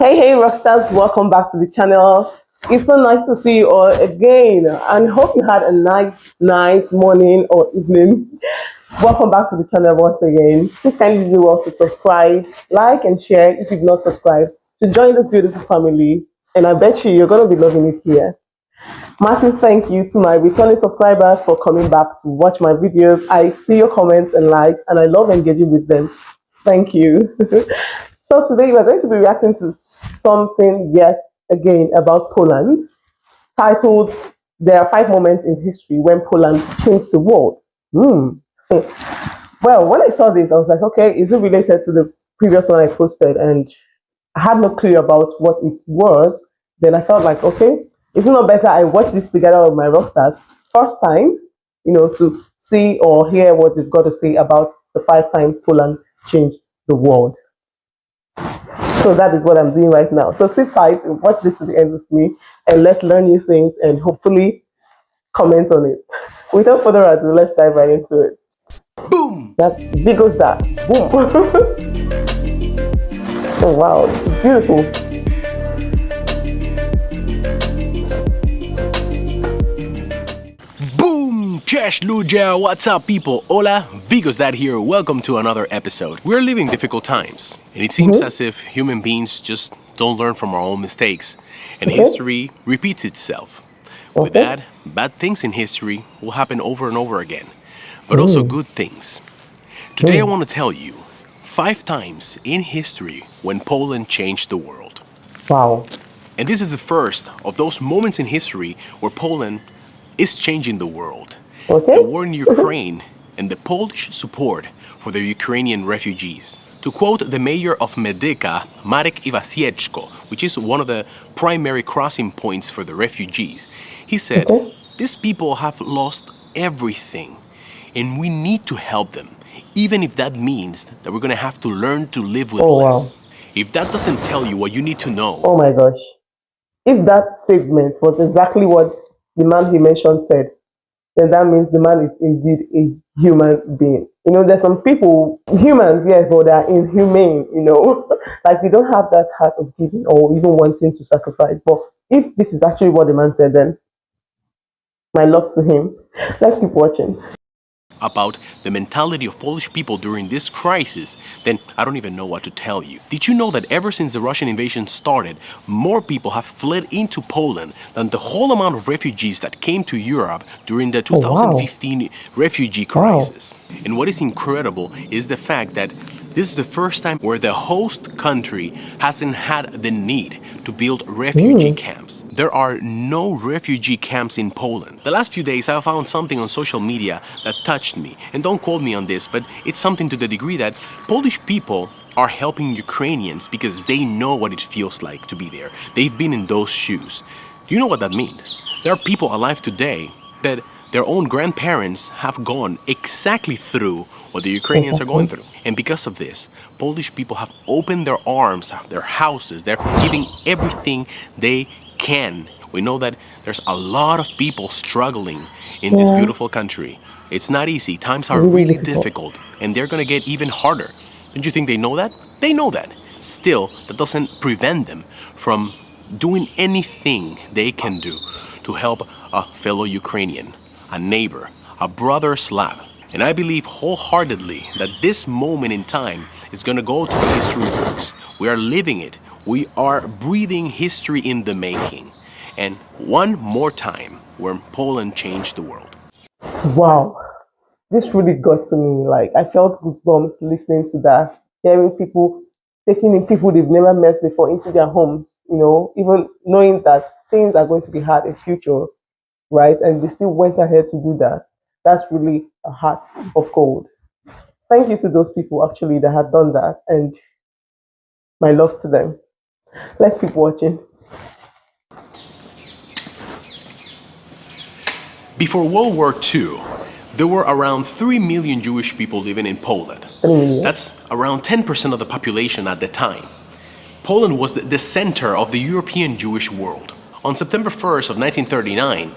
Hey, Rockstars, welcome back to the channel. It's so nice to see you all again and hope you had a nice night, morning, or evening. Welcome back to the channel once again. Please kindly do well to subscribe, like, and share if you've not subscribed to join this beautiful family. And I bet you're going to be loving it here. Massive thank you to my returning subscribers for coming back to watch my videos. I see your comments and likes, and I love engaging with them. Thank you. So today we're going to be reacting to something yet again about Poland, titled "There are 5 moments in history when Poland changed the world." Hmm. Well, when I saw this, I was like, okay, is it related to the previous one I posted? And I had no clue about what it was. Then I felt like, okay, is it not better I watch this together with my rockstars first time, to see or hear what they've got to say about the 5 times Poland changed the world. So that is what I'm doing right now. So sit tight and watch this to the end with me, and let's learn new things and hopefully comment on it. Without further ado, let's dive right into it. Boom! That big goes that. Boom. Oh wow, it's beautiful. Boom! Cześć ludzie! What's up people? Hola, Vigos Dad here. Welcome to another episode. We're living difficult times, and it seems as if human beings just don't learn from our own mistakes, and history repeats itself. With that, bad things in history will happen over and over again, but also good things. Today I want to tell you 5 times in history when Poland changed the world. Wow. And this is the first of those moments in history where Poland is changing the world. Okay. The war in Ukraine and the Polish support for the Ukrainian refugees. To quote the mayor of Medyka, Marek Iwasieczko, which is one of the primary crossing points for the refugees, he said, "These people have lost everything, and we need to help them, even if that means that we're going to have to learn to live with less." If that doesn't tell you what you need to know, Oh my gosh. If that statement was exactly what the man he mentioned said, then that means the man is indeed a human being. There's some people, humans, yes, but they are inhumane, like they don't have that heart of giving or even wanting to sacrifice. But if this is actually what the man said, then my love to him. Let's keep watching. about the mentality of Polish people during this crisis, then I don't even know what to tell you. Did you know that ever since the Russian invasion started, more people have fled into Poland than the whole amount of refugees that came to Europe during the 2015 refugee crisis? And what is incredible is the fact that this is the first time where the host country hasn't had the need to build refugee camps. There are no refugee camps in Poland. The last few days I found something on social media that touched me. And don't quote me on this, but it's something to the degree that Polish people are helping Ukrainians because they know what it feels like to be there. They've been in those shoes. Do you know what that means? There are people alive today that their own grandparents have gone exactly through what the Ukrainians are going through. And because of this, Polish people have opened their arms, their houses, they're giving everything they can. We know that there's a lot of people struggling in this beautiful country. It's not easy. Times are really difficult, and they're going to get even harder. Don't you think they know that? They know that. Still, that doesn't prevent them from doing anything they can do to help a fellow Ukrainian, a neighbor, a brother Slav. And I believe wholeheartedly that this moment in time is going to go to the history books. We are living it. We are breathing history in the making. And one more time where Poland changed the world. Wow. This really got to me. Like, I felt goosebumps listening to that, hearing people taking in people they've never met before into their homes, even knowing that things are going to be hard in future, right? And they still went ahead to do that. That's really a heart of gold. Thank you to those people actually that had done that, and my love to them. Let's keep watching. Before World War II, there were around 3 million Jewish people living in Poland. That's around 10% of the population at the time. Poland was the center of the European Jewish world. On September 1st of 1939,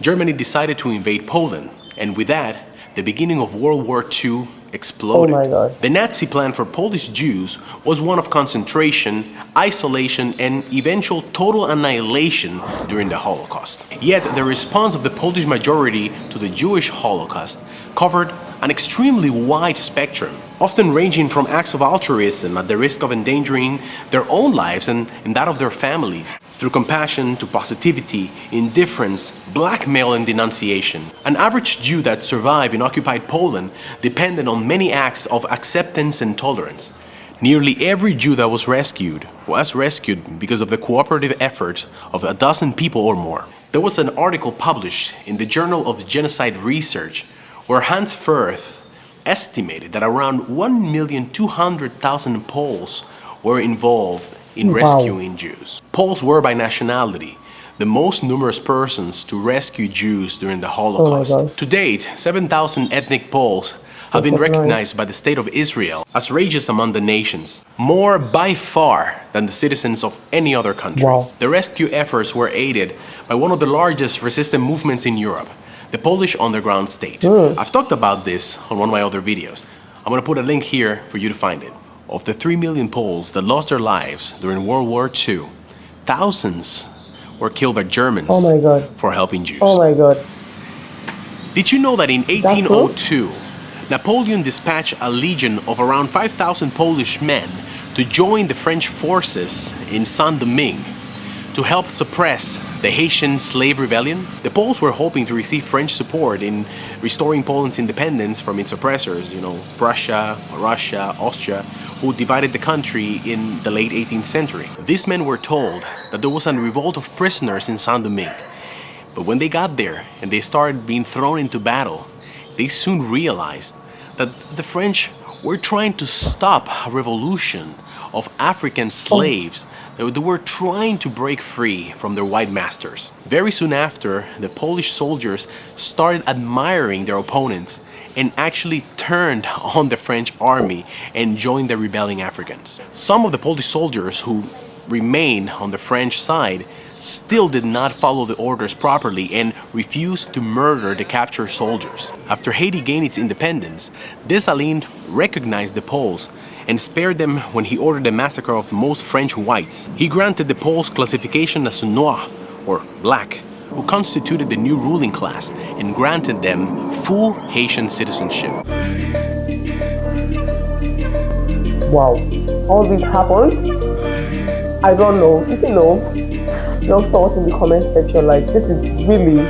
Germany decided to invade Poland, and with that, the beginning of World War II exploded. Oh my God. The Nazi plan for Polish Jews was one of concentration, isolation, and eventual total annihilation during the Holocaust. Yet the response of the Polish majority to the Jewish Holocaust covered an extremely wide spectrum, often ranging from acts of altruism at the risk of endangering their own lives and that of their families, through compassion to positivity, indifference, blackmail, and denunciation. An average Jew that survived in occupied Poland depended on many acts of acceptance and tolerance. Nearly every Jew that was rescued because of the cooperative efforts of a dozen people or more. There was an article published in the Journal of Genocide Research where Hans Firth estimated that around 1,200,000 Poles were involved in rescuing Jews. Poles were by nationality the most numerous persons to rescue Jews during the Holocaust. To date, 7,000 ethnic Poles have been recognized by the State of Israel as races among the nations, more by far than the citizens of any other country. The rescue efforts were aided by one of the largest resistance movements in Europe, the Polish Underground State. I've talked about this on one of my other videos. I'm going to put a link here for you to find it. Of the 3 million Poles that lost their lives during World War II, thousands were killed by Germans for helping Jews. Oh my God. Did you know that in 1802, Napoleon dispatched a legion of around 5,000 Polish men to join the French forces in Saint-Domingue to help suppress the Haitian slave rebellion? The Poles were hoping to receive French support in restoring Poland's independence from its oppressors, Prussia, Russia, Austria, who divided the country in the late 18th century. These men were told that there was a revolt of prisoners in Saint-Domingue. But when they got there and they started being thrown into battle, they soon realized that the French were trying to stop a revolution of African slaves that they were trying to break free from their white masters. Very soon after, the Polish soldiers started admiring their opponents and actually turned on the French army and joined the rebelling Africans. Some of the Polish soldiers who remained on the French side still did not follow the orders properly and refused to murder the captured soldiers. After Haiti gained its independence, Dessalines recognized the Poles and spared them when he ordered the massacre of most French whites. He granted the Poles classification as noir, or black, who constituted the new ruling class, and granted them full Haitian citizenship. Wow. All this happened? I don't know. If you know, your thoughts in the comment section. Like, this is really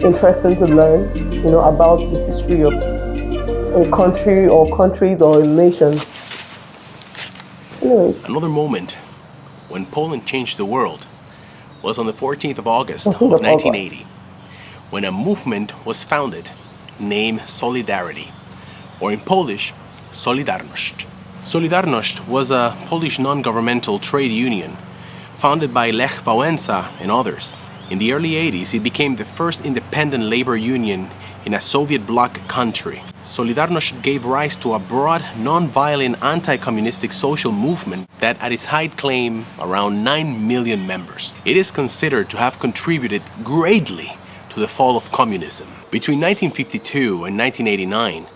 interesting to learn, about the history of a country or countries or a nation. Anyways. Another moment when Poland changed the world was on the 14th of August of 1980, when a movement was founded named Solidarity, or in Polish, Solidarność. Solidarność was a Polish non-governmental trade union founded by Lech Wałęsa and others. In the early 80s, it became the first independent labor union in a Soviet bloc country. Solidarność gave rise to a broad, non-violent, anti-communistic social movement that at its height claimed around 9 million members. It is considered to have contributed greatly to the fall of communism. Between 1952 and 1989,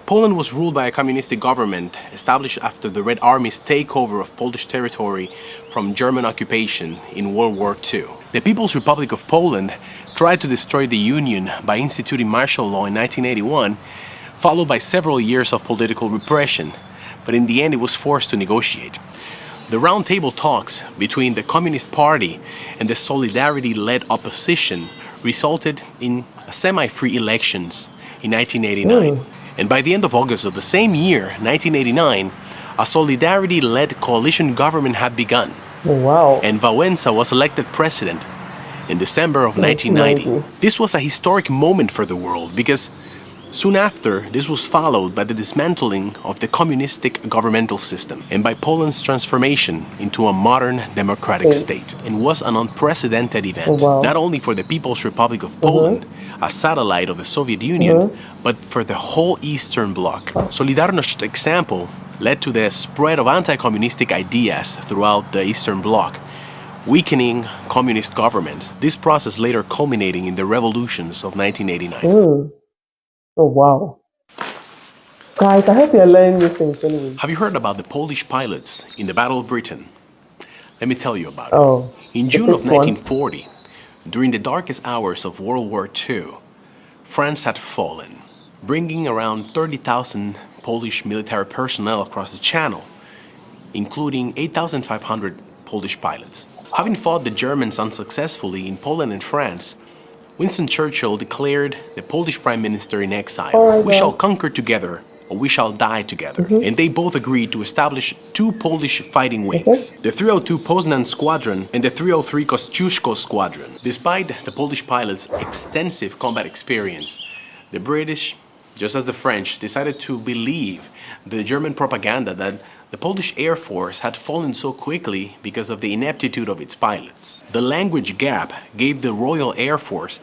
Poland was ruled by a communistic government established after the Red Army's takeover of Polish territory from German occupation in World War II. The People's Republic of Poland tried to destroy the Union by instituting martial law in 1981, followed by several years of political repression, but in the end it was forced to negotiate. The round-table talks between the Communist Party and the Solidarity-led opposition resulted in semi-free elections in 1989. And by the end of August of the same year, 1989, a Solidarity-led coalition government had begun. And Wałęsa was elected president in December of 1990. This was a historic moment for the world because soon after, this was followed by the dismantling of the communistic governmental system and by Poland's transformation into a modern democratic state. It was an unprecedented event, not only for the People's Republic of Poland, a satellite of the Soviet Union, but for the whole Eastern Bloc. Solidarności's example led to the spread of anti-communistic ideas throughout the Eastern Bloc, weakening communist governments. This process later culminating in the revolutions of 1989. Oh, wow. Guys, I hope you're learning new things anyway. Have you heard about the Polish pilots in the Battle of Britain? Let me tell you about it. Oh, In the June of fifth one. 1940, during the darkest hours of World War II, France had fallen, bringing around 30,000 Polish military personnel across the Channel, including 8,500 Polish pilots. Having fought the Germans unsuccessfully in Poland and France, Winston Churchill declared the Polish Prime Minister in exile, Oh my "We shall God. conquer together, or we shall die together." And they both agreed to establish two Polish fighting wings, the 302 Poznan Squadron and the 303 Kościuszko Squadron. Despite the Polish pilots' extensive combat experience, the British, just as the French, decided to believe the German propaganda that the Polish Air Force had fallen so quickly because of the ineptitude of its pilots. The language gap gave the Royal Air Force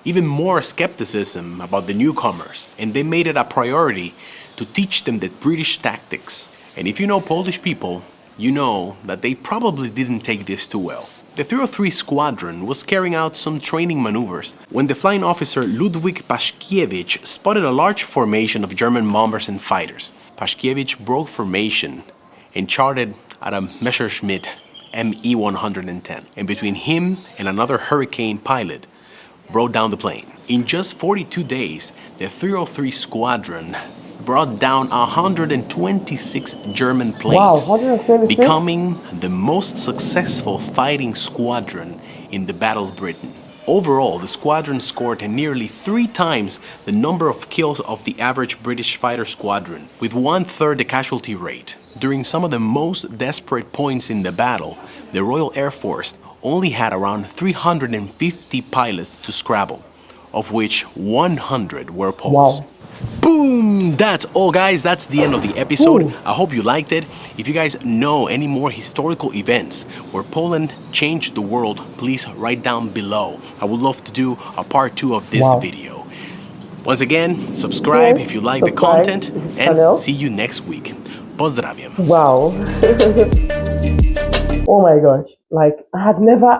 even more skepticism about the newcomers, and they made it a priority to teach them the British tactics. And if you know Polish people, you know that they probably didn't take this too well. The 303 Squadron was carrying out some training maneuvers when the flying officer Ludwik Paszkiewicz spotted a large formation of German bombers and fighters. Paszkiewicz broke formation and charted at a Messerschmitt Me-110, and between him and another Hurricane pilot, brought down the plane. In just 42 days, the 303 Squadron brought down 126 German Wow, planes, 126? becoming the most successful fighting squadron in the Battle of Britain. Overall, the squadron scored nearly 3 times the number of kills of the average British fighter squadron, with 1/3 the casualty rate. During some of the most desperate points in the battle, the Royal Air Force only had around 350 pilots to scrabble, of which 100 were Poles. Wow. Boom! That's all, guys. That's the end of the episode. Ooh. I hope you liked it. If you guys know any more historical events where Poland changed the world, please write down below. I would love to do a part 2 of this Wow. video. Once again, subscribe if you like the Subscribe content, to this and channel. see you next week. Pozdrawiam. Wow. Oh my gosh. Like, I had never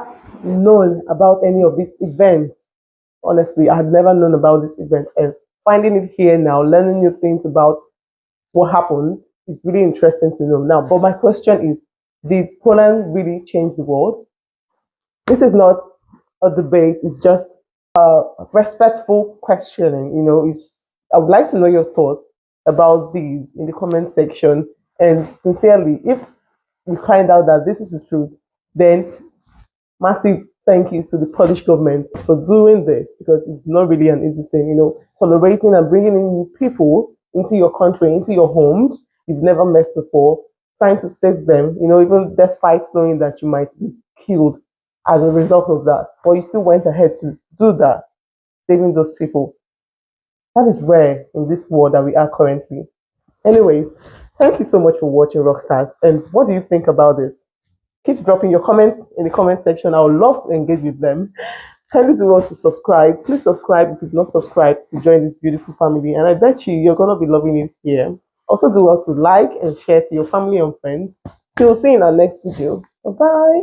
known about any of these events. Honestly, I had never known about this event. And finding it here now, learning new things about what happened is really interesting to know. Now, but my question is, did Poland really change the world? This is not a debate, it's just a respectful questioning. I would like to know your thoughts about these in the comment section. And sincerely, if we find out that this is the truth, then massive thank you to the Polish government for doing this, because it's not really an easy thing, tolerating and bringing in new people into your country, into your homes you've never met before, trying to save them, even despite knowing that you might be killed as a result of that. But you still went ahead to do that, saving those people. That is rare in this world that we are currently. Anyways, thank you so much for watching, Rockstars. And what do you think about this? Keep dropping your comments in the comment section. I would love to engage with them. Kindly do want to subscribe. Please subscribe if you've not subscribed to join this beautiful family. And I bet you're going to be loving it here. Also do want to like and share to your family and friends. Till see you in our next video. Bye-bye.